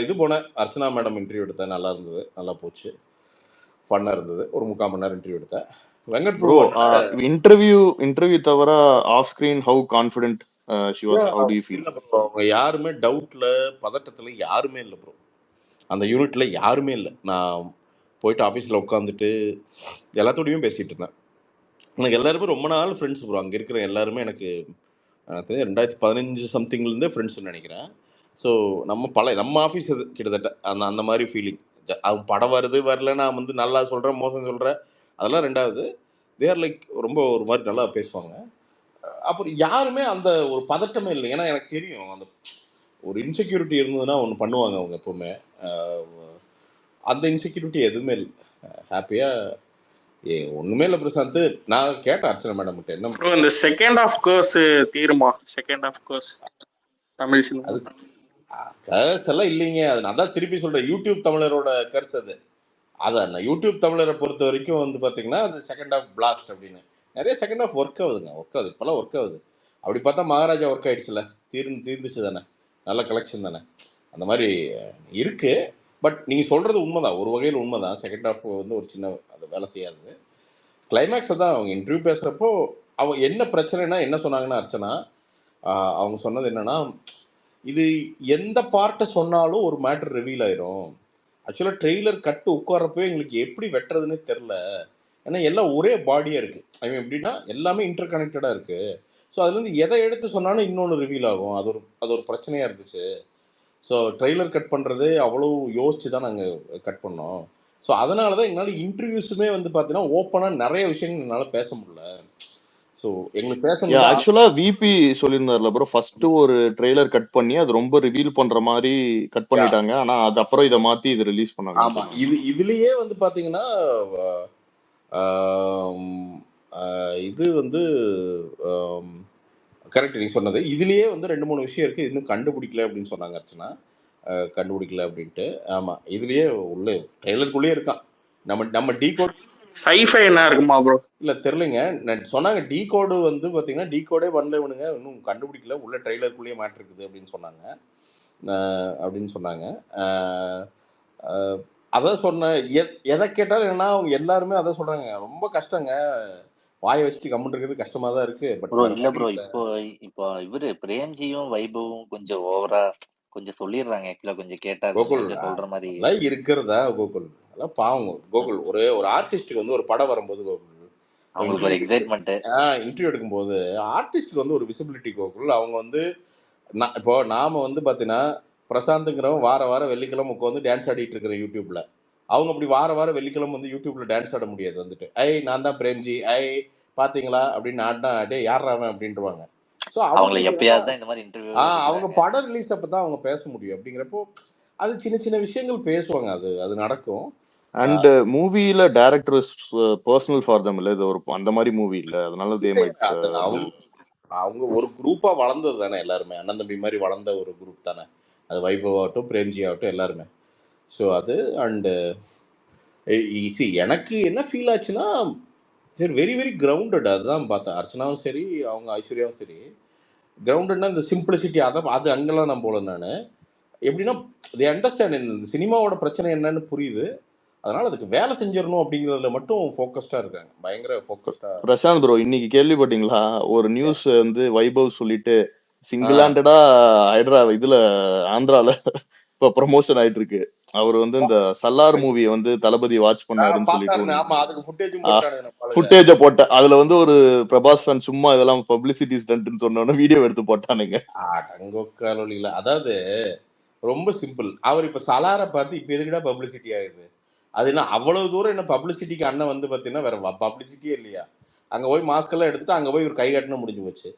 இது போனேன், Archana madam interview எடுத்தேன். நல்லா இருந்தது, நல்லா போச்சு, ஃபன்னாக இருந்தது. ஒரு 3/4 மணி நேரம் இன்டர்வியூ எடுத்தேன். வெங்கட் ப்ரோ பிரபு இன்டர்வியூ தவிர off screen how confident she was, how do you feel? இல்லை ப்ரோ, அவங்க யாருமே டவுட்டில் பதட்டத்தில் யாருமே இல்லை ப்ரோ. அந்த யூனிட்டில் யாருமே இல்லை. நான் போயிட்டு ஆஃபீஸில் உட்காந்துட்டு எல்லாத்தோடையும் பேசிகிட்டு இருந்தேன். எனக்கு எல்லாருமே ரொம்ப நாள் ஃப்ரெண்ட்ஸ் ப்ரோ. அங்கே இருக்கிற எல்லாருமே எனக்கு 2015 சம்திங்லேருந்தே ஃப்ரெண்ட்ஸ்னு நினைக்கிறேன். ஸோ நம்ம ஆஃபீஸ் இது கிட்டத்தட்ட அந்த அந்த மாதிரி ஃபீலிங். அவங்க படம் வருது வரல, நான் வந்து நல்லா சொல்கிறேன் மோசம் சொல்கிறேன், அதெல்லாம் ரெண்டாவது. தேர் லைக் ரொம்ப ஒரு மாதிரி நல்லா பேசுவாங்க. அப்புறம் யாருமே அந்த ஒரு பதட்டமே இல்லை. ஏன்னா எனக்கு தெரியும், அந்த ஒரு இன்செக்யூரிட்டி இருந்ததுன்னா ஒன்று பண்ணுவாங்க அவங்க எப்போவுமே. அந்த இன்செக்யூரிட்டி எதுவுமே இல்லை. ஹாப்பியாக ஒன்றுமே இல்லை பிரசாந்த். நான் கேட்டேன் அர்ச்சனா மேடம் கிட்ட, என்ன ப்ரோ இந்த செகண்ட் ஆஃப் கோர்ஸ் தீருமா? Second half curse Tamil cinema அது கர்ஸ் எல்லாம் இல்லைங்க. அது நான் தான் திருப்பி சொல்கிறேன், யூடியூப் தமிழரோட கர்ஸ் அது. அதான் யூடியூப் தமிழரை பொறுத்த வரைக்கும் வந்து பார்த்தீங்கன்னா அது செகண்ட் ஆஃப் பிளாஸ்ட் அப்படின்னு. நிறைய செகண்ட் ஆஃப் ஒர்க் ஆகுதுங்க, ஒர்க் ஆகுது, இப்போல்லாம் ஒர்க் ஆகுது. அப்படி பார்த்தா மகாராஜா ஒர்க் ஆகிடுச்சுல, தீர்ந்துச்சு தானே, நல்ல கலெக்ஷன் தானே, அந்த மாதிரி இருக்குது. பட் நீங்கள் சொல்கிறது உண்மைதான், ஒரு வகையில் உண்மைதான். செகண்ட் ஆஃப் வந்து ஒரு சின்ன அது வேலை செய்யாது. கிளைமேக்ஸை தான் அவங்க இன்டர்வியூ பேசுகிறப்போ அவங்க என்ன பிரச்சனைனா என்ன சொன்னாங்கன்னா, அர்ச்சனா அவங்க சொன்னது என்னென்னா, இது எந்த பார்ட்டை சொன்னாலும் ஒரு மேட்ரு ரிவீல் ஆயிரும். ஆக்சுவலாக ட்ரெய்லர் கட்டு உட்காரப்போ எங்களுக்கு எப்படி வெட்டுறதுன்னே தெரில. ஏன்னா எல்லாம் ஒரே பாடியாக இருக்குது. ஐ மீன் எப்படின்னா எல்லாமே இன்டர் கனெக்டடாக இருக்குது. ஸோ அதுலேருந்து எதை எடுத்து சொன்னாலும் இன்னொன்று ரிவீல் ஆகும். அது ஒரு பிரச்சனையாக இருந்துச்சு. ஸோ ட்ரெய்லர் கட் பண்ணுறது அவ்வளோ யோசிச்சு தான் நாங்கள் கட் பண்ணோம். ஸோ அதனால தான் எங்களால் இன்டர்வியூஸுமே வந்து பார்த்தீங்கன்னா ஓப்பனாக நிறைய விஷயங்கள் என்னால் பேச முடியல. ஸோ எங்களுக்கு பேசணும். ஆக்சுவலா விபி சொல்லியிருந்தார்ல ப்ரோ, ஃபர்ஸ்ட் ஒரு ட்ரெய்லர் கட் பண்ணி அது ரொம்ப ரிவீல் பண்ற மாதிரி கட் பண்ணிட்டாங்க. ஆனா அது அப்புறம் இதை மாத்தி இது ரிலீஸ் பண்ணாங்க. ஆமா, இதுலயே வந்து பாத்தீங்கன்னா இது வந்து கரெக்ட் நீங்க சொன்னது. இதுலயே வந்து 2-3 விஷயம் இருக்கு, இன்னும் கண்டுபிடிக்கல அப்படின்னு சொன்னாங்க அர்ச்சனா. கண்டுபிடிக்கல அப்படின்ட்டு. ஆமா, இதுலயே உள்ள ட்ரெய்லருக்குள்ளேயே இருக்கான். நம்ம டீ கோட் சைஃபை என்ன இருக்குமா ப்ரோ? இல்லை தெரிலைங்க, சொன்னாங்க டீ கோடு வந்து பார்த்தீங்கன்னா டீ கோடே பண்ணல இவனுங்க, இன்னும் கண்டுபிடிக்கல, உள்ள ட்ரெய்லருக்குள்ளேயே மாட்டிருக்குது அப்படின்னு சொன்னாங்க. அதான் சொன்னேன். எதை கேட்டாலும் என்னன்னா அவங்க எல்லாருமே அதான் சொல்றாங்க, ரொம்ப கஷ்டங்க, வாயை வச்சுட்டு கம்முன்னு இருக்கிறது கஷ்டமா தான் இருக்கு. பட் ப்ரோ இல்ல ப்ரோ, இப்போ இவரு பிரேம்ஜியும் வைபவும் கொஞ்சம் ஓவரா கொஞ்சம் சொல்லிடுறாங்க. ஆக்சுவலா கொஞ்சம் கேட்டா கோகுல் சொல்ற மாதிரி அதெல்லாம் இருக்கிறதா கோகுல், அதெல்லாம் பாவம் கோகுல். ஒரு ஆர்டிஸ்டுக்கு வந்து ஒரு படம் வரும்போது கோகுல் அவங்களுக்கு ஒரு எக்ஸைட்மெண்ட், இன்டர்வியூ எடுக்கும்போது ஆர்டிஸ்டுக்கு வந்து ஒரு விசிபிலிட்டி கோகுல். அவங்க வந்து இப்போ நாம வந்து பார்த்தீங்கன்னா பிரசாந்துங்கிறவங்க வாரம் வெள்ளிக்கிழமை உட்காந்து டான்ஸ் ஆடிட்டு இருக்கிற யூடியூப்ல. அவங்க அப்படி வாரம் வெள்ளிக்கிழமை வந்து யூடியூப்ல டான்ஸ் ஆட முடியாது. வந்துட்டு நான் தான் பிரேம்ஜி, பாத்தீங்களா அப்படின்னு ஆடினா டே யாராவன் அப்படின்ட்டுருவாங்க. ஸோ அவங்களை எப்பயாவது தான் இந்த மாதிரி இன்டர்வியூ அவங்க படம் ரிலீஸ் அப்போ தான் அவங்க பேச முடியும். அப்படிங்கிறப்போ அது சின்ன விஷயங்கள் பேசுவாங்க, அது நடக்கும். அண்ட் மூவில டைரக்டர் பர்சனல் ஃபார் தம் இல்ல, இது ஒரு அந்த மாதிரி மூவி இல்ல, அதனால தே மைட் அவங்க ஒரு குரூப்பா வளர்ந்தது தானே எல்லாருமே, அண்ணன் தம்பி மாதிரி வளர்ந்த ஒரு குரூப் தானே அது. வைபவ் ஆகட்டும் பிரேம்ஜி ஆகட்டும் எல்லாருமே. ஸோ அது அண்டு எனக்கு என்ன ஃபீல் ஆச்சுன்னா, சரி வெரி கிரவுண்டட். அதுதான் பார்த்தேன். அர்ச்சனாவும் சரி, அவங்க ஐஸ்வர்யாவும் சரி, கிரவுண்டட்னா இந்த சிம்பிளிசிட்டி, அது அங்கெல்லாம் நான் போல. நான் எப்படின்னா தே அண்டர்ஸ்டாண்ட் இந்த சினிமாவோட பிரச்சனை என்னன்னு புரியுது, அதனால அதுக்கு வேலை செஞ்சிடணும் அப்படிங்கிறதுல மட்டும் ஃபோக்கஸ்டாக இருக்காங்க, பயங்கர ஃபோக்கஸ்டாக. பிரசாந்த் ப்ரோ, இன்னைக்கு கேள்விப்பட்டீங்களா ஒரு நியூஸ் வந்து வைபவ் சொல்லிட்டு சிங்கிள் ஹேண்டடா இதுல ஆந்திரால இப்ப ப்ரமோஷன் ஆயிட்டு இருக்கு. அவர் வந்து இந்த சல்லார் மூவி வந்து தளபதி வாட்ச் பண்ணாருன்னு சொல்லிட்டு ஃபுட்டேஜ போட்ட, அதுல வந்து ஒரு பிரபாஸ் ஃபேன் சும்மா இதெல்லாம் பப்ளிசிட்டி ஸ்டண்ட்னு சொன்னோன்னு வீடியோ எடுத்து போட்டானுங்க. அதாவது ரொம்ப சிம்பிள். அவர் இப்ப சலாரை பார்த்து இப்ப எதுக்குடா பப்ளிசிட்டி ஆகுது? அது என்ன அவ்வளவு தூரம் என்ன பப்ளிசிட்டிக்கு அண்ணன் வந்து பார்த்தீங்கன்னா வேற பப்ளிசிட்டியே இல்லையா? அங்கே போய் மாஸ்க் எல்லாம் எடுத்துட்டு அங்கே போய் ஒரு கை கட்டணும் முடிஞ்சு போச்சு.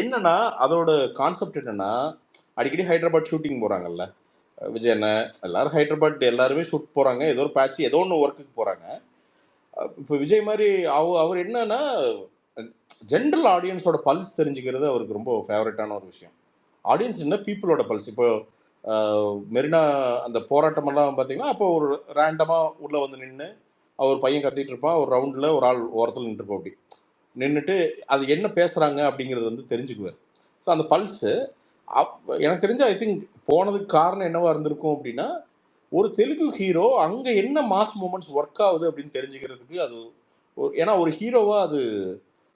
என்னன்னா அதோட கான்செப்ட் என்னன்னா, அடிக்கடி ஹைதராபாத் ஷூட்டிங் போறாங்கல்ல விஜய் அண்ணன், எல்லாரும் ஹைதராபாத் எல்லாருமே ஷூட் போறாங்க, ஏதோ ஒரு பேட்ச் ஏதோ ஒன்று ஒர்க்குக்கு போறாங்க. இப்போ விஜய் மாதிரி அவர் என்னன்னா ஜென்ரல் ஆடியன்ஸோட பல்ஸ் தெரிஞ்சுக்கிறது அவருக்கு ரொம்ப ஃபேவரட்டான ஒரு விஷயம். ஆடியன்ஸ் என்ன பீப்புளோட பல்ஸ். இப்போ மெரினா அந்த போராட்டமெல்லாம் பார்த்தீங்கன்னா அப்போ ஒரு ரேண்டமாக உள்ளே வந்து நின்று அவர் பையன் கத்திட்டு இருப்பான், ஒரு ரவுண்டில் ஒரு ஆள் ஓரத்தில் நின்றுப்போம், அப்படி நின்றுட்டு அது என்ன பேசுகிறாங்க அப்படிங்கிறது வந்து தெரிஞ்சுக்குவார். ஸோ அந்த பல்ஸு எனக்கு தெரிஞ்ச ஐ திங்க் போனதுக்கு காரணம் என்னவா இருந்திருக்கும் அப்படின்னா, ஒரு தெலுங்கு ஹீரோ அங்க என்ன மாஸ் மூமெண்ட்ஸ் ஒர்க் ஆகுது அப்படின்னு தெரிஞ்சுக்கிறதுக்கு அது ஏன்னா ஒரு ஹீரோவா அது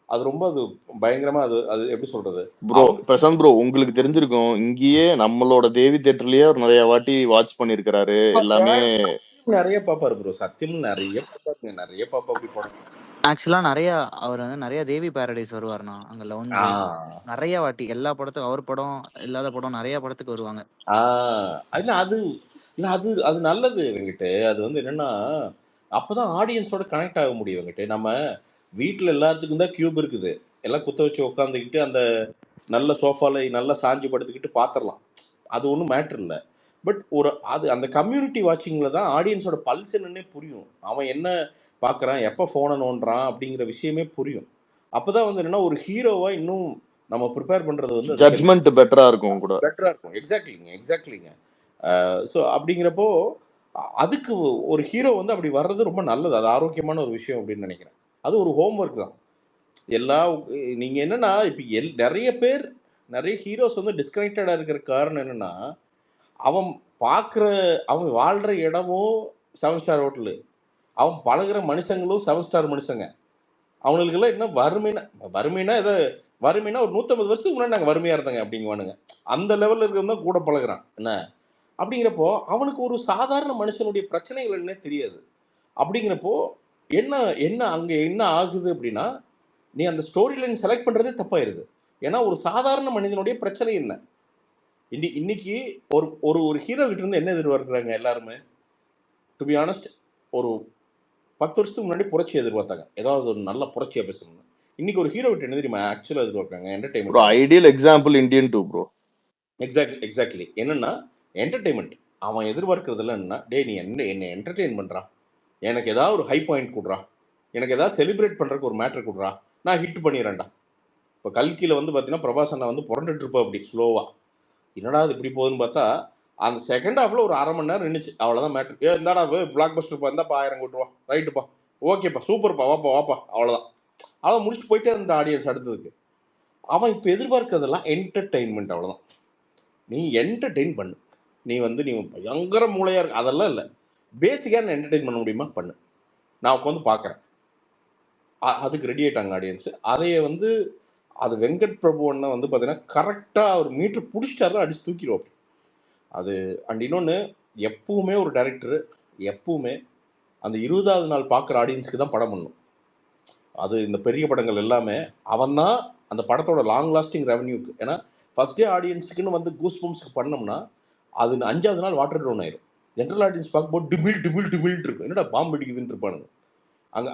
அது ரொம்ப அது பயங்கரமா அது அது எப்படி சொல்றது ப்ரோ அவங்க பிரசாந்த் ப்ரோ, உங்களுக்கு தெரிஞ்சிருக்கும், இங்கேயே நம்மளோட தேவி தியேட்டர்லயே அவர் நிறைய வாட்டி வாட்ச் பண்ணிருக்காரு எல்லாமே. நிறைய பாப்பாரு ப்ரோ, சத்தியம் நிறைய பாப்பாருங்க, நிறைய பாப்பா அப்படி படம். ஆக்சுவலா நிறைய அவர் வந்து நிறைய தேவி பாரடைஸ் வருவாருண்ணா அங்க லவுஞ்சு நிறைய வாட்டி எல்லா படத்துக்கும் அவர் படம் இல்லாத படம் நிறைய படத்துக்கு வருவாங்க. இல்ல அது இல்ல அது அது நல்லது வெங்கிட்டு. அது வந்து என்னன்னா அப்பதான் ஆடியன்ஸோட கனெக்ட் ஆக முடியும் வெங்கிட்டு. நம்ம வீட்டுல எல்லாத்துக்கும் தான் கியூப் இருக்குது, எல்லாம் குத்த வச்சு உட்காந்துக்கிட்டு அந்த நல்ல சோஃபால நல்லா சாஞ்சு படுத்துக்கிட்டு பாத்திரலாம், அது ஒன்றும் மேட்டர் இல்லை. பட் ஒரு அது அந்த கம்யூனிட்டி வாட்சிங்கில் தான் ஆடியன்ஸோட பல்ஸ் என்னன்னே புரியும், அவன் என்ன பார்க்குறான், எப்போ ஃபோனை நோண்டுறான் அப்படிங்கிற விஷயமே புரியும். அப்போதான் வந்து என்னன்னா ஒரு ஹீரோவை இன்னும் நம்ம ப்ரிப்பேர் பண்ணுறது வந்து அது ஜட்ஜ்மெண்ட் பெட்டரா இருக்கும் கூட. பெட்டராக இருக்கும். எக்ஸாக்ட்லிங்க. ஸோ அப்படிங்கிறப்போ அதுக்கு ஒரு ஹீரோ வந்து அப்படி வர்றது ரொம்ப நல்லது, அது ஆரோக்கியமான ஒரு விஷயம் அப்படின்னு நினைக்கிறேன். அது ஒரு ஹோம்ஒர்க் தான். நீங்கள் என்னன்னா இப்போ நிறைய பேர் நிறைய ஹீரோஸ் வந்து டிஸ்கனெக்டடாக இருக்கிற காரணம் என்னன்னா, அவன் பார்க்குற அவன் வாழ்கிற இடமும் 7 ஸ்டார் ஹோட்டலு, அவன் பழகுற மனுஷங்களும் 7 ஸ்டார் மனுஷங்க. அவங்களுக்கெல்லாம் என்ன வறுமைனா ஏதோ வறுமைனா ஒரு 150 வருஷத்துக்கு முன்னாடி நாங்கள் வறுமையாக இருந்தோங்க அப்படிங்குவானுங்க. அந்த லெவலில் இருக்கிறவங்க தான் கூட பழகுறான் என்ன. அப்படிங்கிறப்போ அவனுக்கு ஒரு சாதாரண மனுஷனுடைய பிரச்சனைகள் என்னன்னே தெரியாது. அப்படிங்கிறப்போ என்ன என்ன அங்கே என்ன ஆகுது அப்படின்னா, நீ அந்த ஸ்டோரி லைன் செலக்ட் பண்ணுறதே தப்பாயிருது. ஏன்னா ஒரு சாதாரண மனிதனுடைய பிரச்சனை என்ன, இன்னைக்கு ஒரு ஒரு ஒரு ஹீரோ கிட்ட இருந்து என்ன எதிர்பார்க்குறாங்க எல்லாருமே, டு பி ஆனஸ்ட், ஒரு 10 வருஷத்துக்கு முன்னாடி புரட்சி எதிர்பார்த்தாங்க, ஏதாவது ஒரு நல்ல புரட்சியாக பேசணும்னு. இன்னைக்கு ஒரு ஹீரோ விட்டு என்ன தெரியுமா ஆக்சுவலாக எதிர்பார்க்குறாங்க, entertainment. Ideal example Indian 2 bro. Exactly என்னன்னா என்டர்டைன்மெண்ட். அவன் எதிர்பார்க்கறதுல என்னன்னா, டே நீ என்ன என்டர்டெயின் பண்ணுறான், எனக்கு ஏதாவது ஒரு ஹை பாயிண்ட் கொடுறா, எனக்கு ஏதாவது செலிப்ரேட் பண்ணுறதுக்கு ஒரு மேட்ரு கொடுறா, நான் ஹிட் பண்ணிடுறேன்டா. இப்போ கல்கியில் வந்து பார்த்தீங்கன்னா பிரபாஸ் அண்ணா வந்து புரண்டுட்டு இருப்பா அப்படி ஸ்லோவாக, என்னடா அது இப்படி போகுதுன்னு பார்த்தா அந்த செகண்ட் ஹாஃபில் ஒரு அரை மணி நேரம் நின்றுச்சு, அவ்வளோதான் மேட்ரு. இந்தாடா பிளாக் பஸ்டர் இருந்தாப்பா 1000 கோடி ரூபா, ரைட்டுப்பா, ஓகேப்பா, சூப்பர்ப்பா, வாப்பா, அவ்வளோதான். அவன் முடிச்சுட்டு போயிட்டே இருந்த ஆடியன்ஸ் அடுத்ததுக்கு. அவன் இப்போ எதிர்பார்க்கறதெல்லாம் என்டர்டெயின்மெண்ட், அவ்வளோதான். நீ என்டர்டெயின் பண்ணு, நீ பயங்கர மூளையாக இருக்கு அதெல்லாம் இல்லை, பேசிக்காக என்டர்டெயின் பண்ண முடியுமா பண்ணு, நான் உட்காந்து பார்க்குறேன். அதுக்கு ரெடி ஆகிட்டாங்க ஆடியன்ஸு. அதையே அது வெங்கட் பிரபு அண்ணன் பார்த்தீங்கன்னா கரெக்டாக அவர் மீட்ரு பிடிச்சிட்டாரு, அடிச்சு தூக்கிடுவோம் அது. அண்ட் இன்னொன்று, எப்பவுமே ஒரு டைரக்டரு எப்பவுமே அந்த 20வது நாள் பார்க்குற ஆடியன்ஸுக்கு தான் படம் பண்ணும். அது இந்த பெரிய படங்கள் எல்லாமே அவன் தான் அந்த படத்தோட லாங் லாஸ்டிங் ரெவன்யூக்கு. ஏன்னா ஃபர்ஸ்ட் டே ஆடியன்ஸுக்குன்னு கூஸ் பம்ப்ஸ்க்கு பண்ணோம்னா அது 5வது நாள் வாட்டர் டவுன் ஆயிரும். ஜென்ரல் ஆடியன்ஸ் பார்க்கும்போது டிமில் இருக்கும், என்னடா பாம்பு அடிக்குதுன்னு இருப்பானுங்க.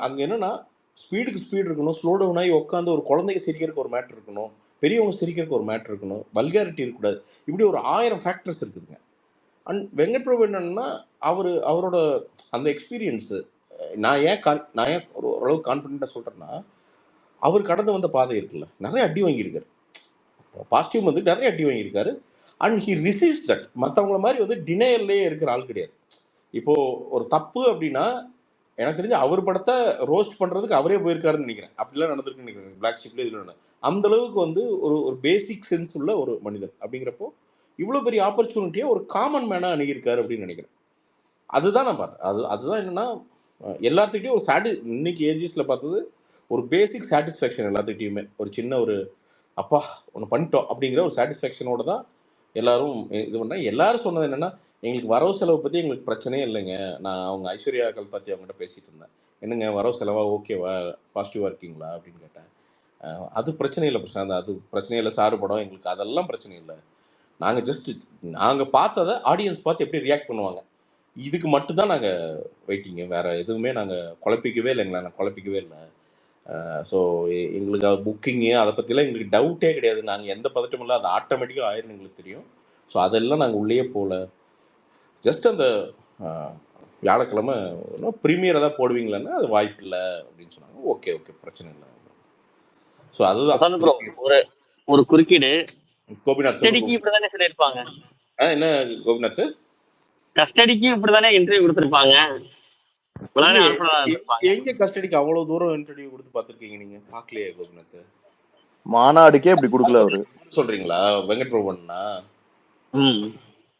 அங்கே என்னன்னா ஸ்பீடுக்கு ஸ்பீடு இருக்கணும், ஸ்லோ டவுன் ஆகி உட்காந்து ஒரு குழந்தைங்க சிரிக்கிறதுக்கு ஒரு மேட்ரு இருக்கணும், பெரியவங்க சிரிக்கிறதுக்கு ஒரு மேட்ரு இருக்கணும், வல்காரிட்டி இருக்கக்கூடாது, இப்படி ஒரு 1000 ஃபேக்டர்ஸ் இருக்குதுங்க. அண்ட் வெங்கட் பிரபு என்னன்னா அவரோட அந்த எக்ஸ்பீரியன்ஸு, நான் ஏன் ஓரளவு கான்ஃபிடென்ட்டாக சொல்கிறேன்னா, அவர் கடந்து வந்த பாதை இருக்குல்ல, நிறைய அடி வாங்கியிருக்காரு, பாசிட்டிவ் நிறைய அடி வாங்கியிருக்காரு. And he receives that. மற்றவங்கள மாதிரி டினையல்லே இருக்கிற ஆள் கிடையாது. இப்போது ஒரு தப்பு அப்படின்னா எனக்கு தெரிஞ்சு அவர் படத்தை ரோஸ்ட் பண்ணுறதுக்கு அவரே போயிருக்காருன்னு நினைக்கிறேன், அப்படிலாம் நடந்திருக்குன்னு நினைக்கிறேன் பிளாக் ஷிப்ல. இதில் அந்த அளவுக்கு ஒரு பேசிக் சென்ஸ் உள்ள ஒரு மனிதன். அப்படிங்கிறப்போ இவ்வளோ பெரிய ஆப்பர்ச்சுனிட்டியை ஒரு காமன் மேனாக அணுகியிருக்காரு அப்படின்னு நினைக்கிறேன். அதுதான் நான் பார்த்தேன். அதுதான் என்னென்னா எல்லாத்துக்கிட்டையும் ஒரு இன்னைக்கு ஏஜிஸில் பார்த்தது ஒரு பேசிக் சாட்டிஸ்ஃபேக்ஷன் எல்லாத்துக்கிட்டையுமே, ஒரு சின்ன ஒரு அப்பா ஒன்று பண்ணிட்டோம் அப்படிங்கிற ஒரு சாட்டிஸ்ஃபேக்ஷனோட தான் எல்லாரும் இது பண்ணால். எல்லாரும் சொன்னது என்னென்னா, எங்களுக்கு வரவு செலவு பற்றி எங்களுக்கு பிரச்சனையே இல்லைங்க. நான் அவங்க ஐஸ்வர்யா கல்பாத்தி அவங்ககிட்ட பேசிகிட்டு இருந்தேன், என்னங்க வரவு செலவாக ஓகேவா, பாசிட்டிவாக இருக்கீங்களா அப்படின்னு கேட்டேன். அது பிரச்சனை இல்லை பிரசாந்த், அது பிரச்சனை இல்லை, சாரு படம் எங்களுக்கு அதெல்லாம் பிரச்சனை இல்லை, நாங்கள் பார்த்ததை ஆடியன்ஸ் பார்த்து எப்படி ரியாக்ட் பண்ணுவாங்க இதுக்கு மட்டும்தான் நாங்கள் வெயிட்டிங்க, வேறு எதுவுமே நாங்கள் குழப்பிக்கவே இல்லைங்களா, நாங்கள் குழப்பிக்கவே இல்லை. ஸோ எங்களுக்கு புக்கிங்கு அதை பற்றிலாம் எங்களுக்கு டவுட்டே கிடையாது, நாங்கள் எந்த பதட்டமும் இல்லை, அது ஆட்டோமேட்டிக்காக ஆயிரும் எங்களுக்கு தெரியும். ஸோ அதெல்லாம் நாங்கள் உள்ளே போகல. ஜஸ்ட் அந்த வியாழக்கிழமை ப்ரீமியர் ஏதாவது போடுவீங்களான்னா அது வாய்ப்பு இல்லை அப்படின்னு சொன்னாங்க. ஓகே பிரச்சனை இல்லை. ஸோ அதுதான் ஒரு குறுக்கீடு. கோபிநாத் கஸ்டடிக்கு இப்படிதானே சொல்லியிருப்பாங்க. என்ன கோபிநாத், கஸ்டடிக்கு இப்படிதானே இன்டர்வியூ கொடுத்துருப்பாங்க. எங்க கஸ்டடிக்கு அவ்வளவு தூரம் இன்டர்வியூ கொடுத்து பார்த்துருக்கீங்க நீங்க? பார்க்கலையே கோபிநாத்? மாநாடுக்கே அப்படி கொடுக்கல அவரு. சொல்றீங்களா வெங்கட் பிரபுன்னா?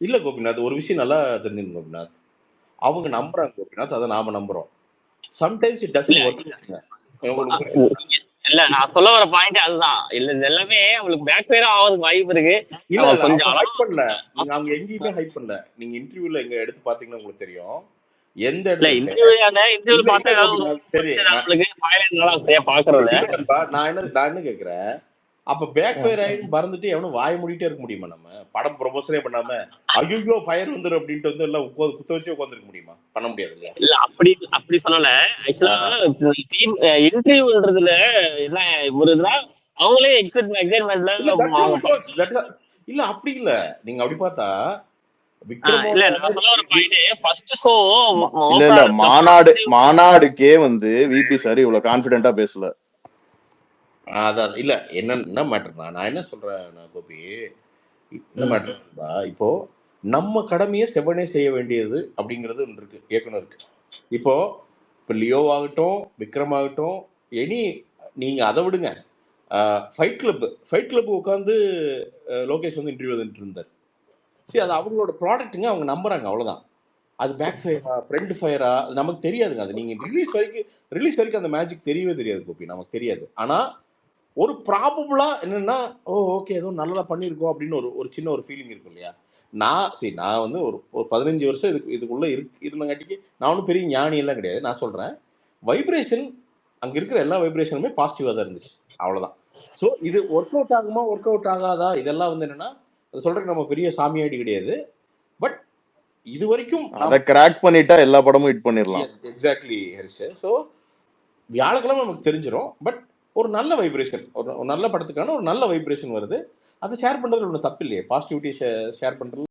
இல்ல கோபிநாத், ஒரு விஷயம் நல்லா தெரிஞ்சுங்க கோபிநாத். அவங்க நம்புறாங்க கோபிநாத், அதை நாம நம்புறோம். Sometimes it doesn't work. உங்களுக்கு புரியுது? இல்ல நான் சொல்ல வர பாயிண்ட் அதுதான். இல்ல இது எல்லாமே அவங்களுக்கு பேக் ஃபயர் ஆகிறதுக்கு வாய்ப்பு இருக்கு. இல்ல நம்ம இல்ல கொஞ்சம் அவங்க அளவா ஹைப் பண்ணல. நீங்க அவங்க எங்கேயுமே ஹைப் பண்ணல. நீங்க இன்டர்வியூல எங்க எடுத்து பாத்தீங்கன்னா உங்களுக்கு தெரியும். எந்த இல்ல இடத்துல இன்டர்வியூ இல்ல பார்த்தா இல்ல ஏதாவது கோபிநாத், சரி நம்மளுக்கு ஃபயர் சரியா பாக்குறதுல இல்ல நண்பா, நான் என்ன கேக்குறேன், அப்ப பேக் ஃபயர் ஆயின்னு பறந்துட்டு எவனும் வாய மூடிட்டே இருக்க முடியுமா? நம்ம படம் ப்ரொமோஷனே பண்ணாம ஐயோ ஃபயர் வந்துரும் அப்படின்ட்டு வந்து எல்லாம் குத்த வச்சு உட்காந்துருக்க முடியுமா? பண்ண முடியாது இல்லையா? இல்ல அப்படி சொல்லல. ஆக்சுவலா இன்டர்வியூன்றதுல என்ன ஒரு இதுனா அவங்களே எக்ஸைட்மெண்ட்ல இல்ல தட்ஸ் ஹவ் அவங்க இட் வொர்க்ஸ். இல்ல அப்படி இல்ல. நீங்க அப்படி பார்த்தா இல்ல விக்ரமோட நான் சொல்ல வர பாயிண்ட் ஃபர்ஸ்ட் ஷோ இல்ல இல்ல மாநாடுக்கே வந்து விபி சார் இவ்வளவு கான்பிடென்டா பேசல. அதான் இல்ல என்ன மேட்டர்னா, நான் என்ன சொல்றேன் கோபி, என்ன மேட்டர்னா, இப்போ நம்ம கடமையை செவனே செய்ய வேண்டியது அப்படிங்கிறது ஒன்று இருக்கு இயக்குனருக்கு. இப்போ லியோ ஆகட்டும், விக்ரம் ஆகட்டும், எனி நீங்க அதை விடுங்க. ஃபைட் கிளப் உட்காந்து லோகேஷ் வந்து இன்டர்வியூ வந்துட்டு இருந்தார். சரி, அது அவங்களோட ப்ராடக்ட்டுங்க, அவங்க நம்புறாங்க, அவ்வளவுதான். அது பேக் ஃபயரா ஃப்ரண்ட் ஃபயரா நமக்கு தெரியாதுங்க. அது நீங்க ரிலீஸ் வரைக்கும் அந்த மேஜிக் தெரியவே தெரியாது கோபி, நமக்கு தெரியாது. ஆனா ஒரு ப்ராபபிளா என்னன்னா, ஓகே ஏதோ நல்லதா பண்ணியிருக்கோம் அப்படின்னு ஒரு சின்ன ஒரு ஃபீலிங் இருக்கும் இல்லையா? நான் வந்து ஒரு 15 வருஷம் இதுக்குள்ள இருந்தங்காட்டிக்கு நான் ஒன்றும் பெரிய ஞானி எல்லாம் கிடையாது. நான் சொல்றேன், வைப்ரேஷன் அங்க இருக்கிற எல்லா வைப்ரேஷனுமே பாசிட்டிவா தான் இருந்துச்சு, அவ்வளவுதான். ஸோ இது ஒர்க் அவுட் ஆகுமா ஒர்க் அவுட் ஆகாதா இதெல்லாம் வந்து என்னன்னா, அது சொல்றதுக்கு நம்ம பெரிய சாமியாடி கிடையாது. பட் இது வரைக்கும் அதை கிராக் பண்ணிட்டா எல்லா படமும் ஹிட் பண்ணிடலாம். எக்ஸாக்ட்லி ஹரிஷ். ஸோ வியாழக்கிழமை நமக்கு தெரிஞ்சிடும். பட் ஒரு நல்ல வைப்ரேஷன், ஒரு நல்ல படத்துக்கான ஒரு நல்ல வைப்ரேஷன் வருது. அதை ஷேர் பண்றது ஒன்றும் தப்பு இல்லையே. பாசிட்டிவிட்டி ஷேர் பண்றது